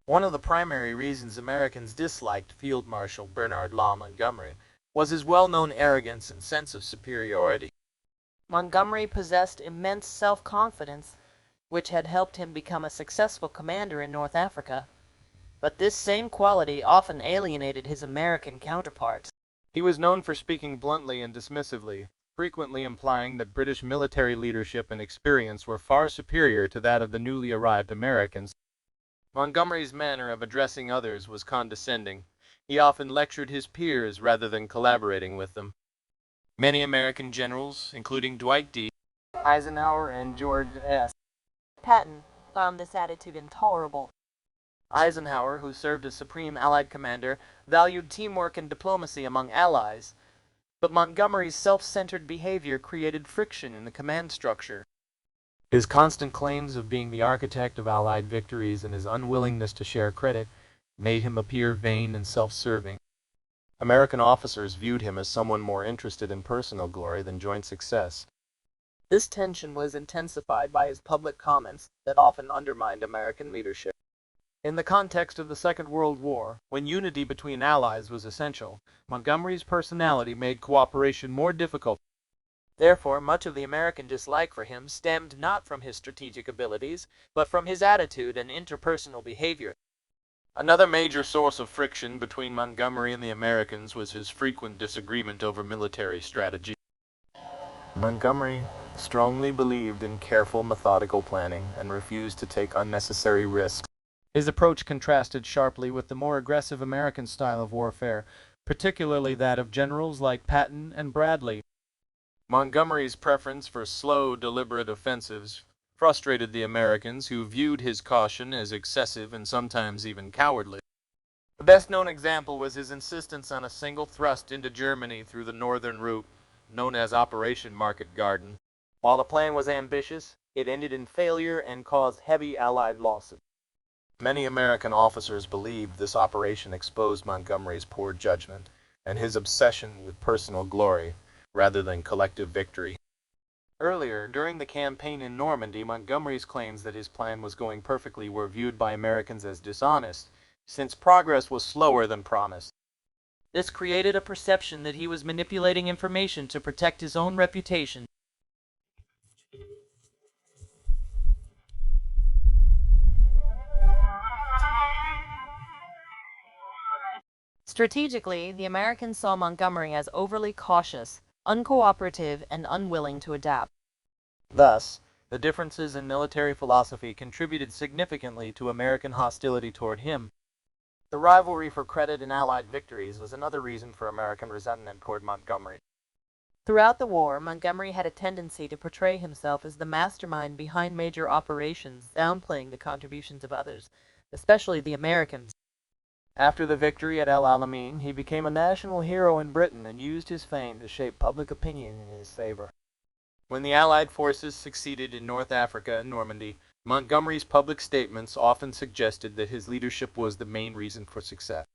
One of the primary reasons Americans disliked Field Marshal Bernard Montgomery was his well-known arrogance and sense of superiority. Montgomery possessed immense self-confidence, which had helped him become a successful commander in North Africa. But this same quality often alienated his American counterparts. He was known for speaking bluntly and dismissively, frequently implying that British military leadership and experience were far superior to that of the newly arrived Americans. Montgomery's manner of addressing others was condescending. He often lectured his peers rather than collaborating with them. Many American generals, including Dwight D, Eisenhower and George S, Patton found this attitude intolerable. Eisenhower, who served as Supreme Allied Commander, valued teamwork and diplomacy among allies, but Montgomery's self-centered behavior created friction in the command structure. His constant claims of being the architect of Allied victories and his unwillingness to share credit made him appear vain and self-serving. American officers viewed him as someone more interested in personal glory than joint success. This tension was intensified by his public comments that often undermined American leadership. In the context of the Second World War, when unity between allies was essential, Montgomery's personality made cooperation more difficult. Therefore, much of the American dislike for him stemmed not from his strategic abilities, but from his attitude and interpersonal behavior. Another major source of friction between Montgomery and the Americans was his frequent disagreement over military strategy. Montgomery strongly believed in careful, methodical planning and refused to take unnecessary risks. His approach contrasted sharply with the more aggressive American style of warfare, particularly that of generals like Patton and Bradley. Montgomery's preference for slow, deliberate offensives frustrated the Americans, who viewed his caution as excessive and sometimes even cowardly. The best-known example was his insistence on a single thrust into Germany through the northern route, known as Operation Market Garden. While the plan was ambitious, it ended in failure and caused heavy Allied losses. Many American officers believed this operation exposed Montgomery's poor judgment and his obsession with personal glory rather than collective victory. Earlier, during the campaign in Normandy, Montgomery's claims that his plan was going perfectly were viewed by Americans as dishonest, since progress was slower than promised. This created a perception that he was manipulating information to protect his own reputation. Strategically, the Americans saw Montgomery as overly cautious, uncooperative, and unwilling to adapt. Thus, the differences in military philosophy contributed significantly to American hostility toward him. The rivalry for credit in Allied victories was another reason for American resentment toward Montgomery. Throughout the war, Montgomery had a tendency to portray himself as the mastermind behind major operations, downplaying the contributions of others, especially the Americans. After the victory at El Alamein, he became a national hero in Britain and used his fame to shape public opinion in his favor. When the Allied forces succeeded in North Africa and Normandy, Montgomery's public statements often suggested that his leadership was the main reason for success.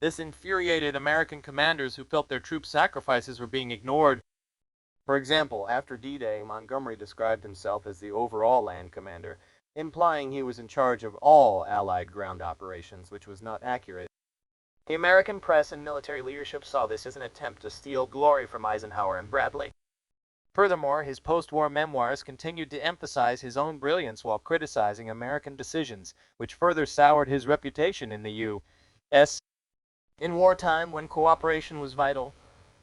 This infuriated American commanders who felt their troops' sacrifices were being ignored. For example, after D-Day, Montgomery described himself as the overall land commander, implying he was in charge of all Allied ground operations, which was not accurate. The American press and military leadership saw this as an attempt to steal glory from Eisenhower and Bradley. Furthermore, his post-war memoirs continued to emphasize his own brilliance while criticizing American decisions, which further soured his reputation in the U.S. In wartime, when cooperation was vital,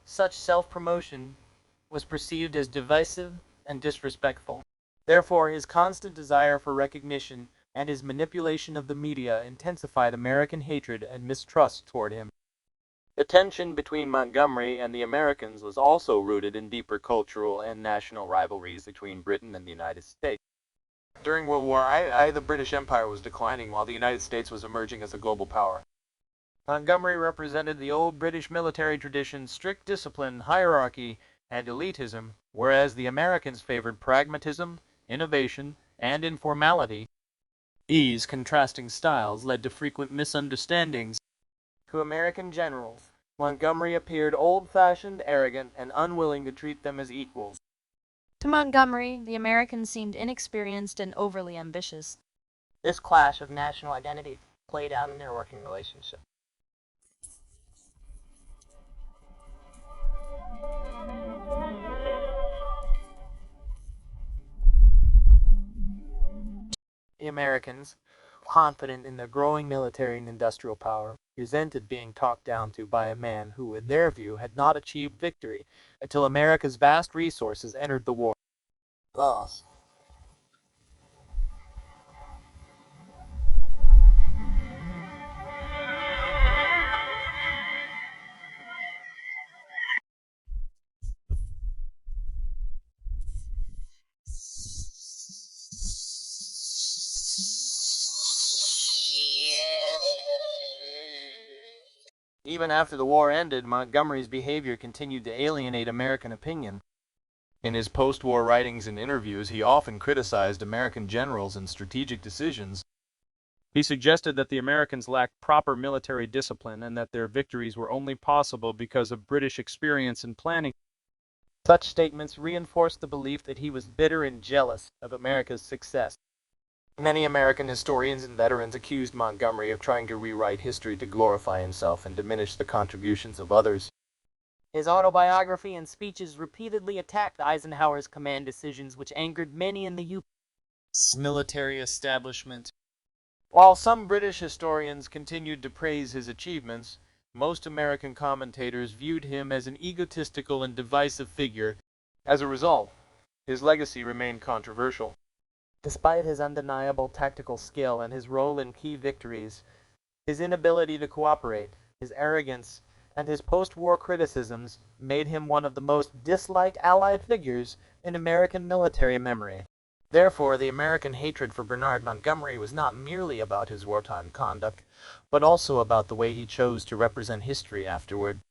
such self-promotion was perceived as divisive and disrespectful. Therefore, his constant desire for recognition and his manipulation of the media intensified American hatred and mistrust toward him. The tension between Montgomery and the Americans was also rooted in deeper cultural and national rivalries between Britain and the United States. During World War I, the British Empire was declining while the United States was emerging as a global power. Montgomery represented the old British military tradition, strict discipline, hierarchy, and elitism, whereas the Americans favored pragmatism, innovation, and informality. These contrasting styles led to frequent misunderstandings. To American generals, Montgomery appeared old-fashioned, arrogant, and unwilling to treat them as equals. To Montgomery, the Americans seemed inexperienced and overly ambitious. This clash of national identity played out in their working relationship. The Americans, confident in their growing military and industrial power, resented being talked down to by a man who, in their view, had not achieved victory until America's vast resources entered the war. Thus, even after the war ended, Montgomery's behavior continued to alienate American opinion. In his post-war writings and interviews, he often criticized American generals and strategic decisions. He suggested that the Americans lacked proper military discipline and that their victories were only possible because of British experience and planning. Such statements reinforced the belief that he was bitter and jealous of America's success. Many American historians and veterans accused Montgomery of trying to rewrite history to glorify himself and diminish the contributions of others. His autobiography and speeches repeatedly attacked Eisenhower's command decisions, which angered many in the U.S. military establishment. While some British historians continued to praise his achievements, most American commentators viewed him as an egotistical and divisive figure. As a result, his legacy remained controversial. Despite his undeniable tactical skill and his role in key victories, his inability to cooperate, his arrogance, and his post-war criticisms made him one of the most disliked Allied figures in American military memory. Therefore, the American hatred for Bernard Montgomery was not merely about his wartime conduct, but also about the way he chose to represent history afterward.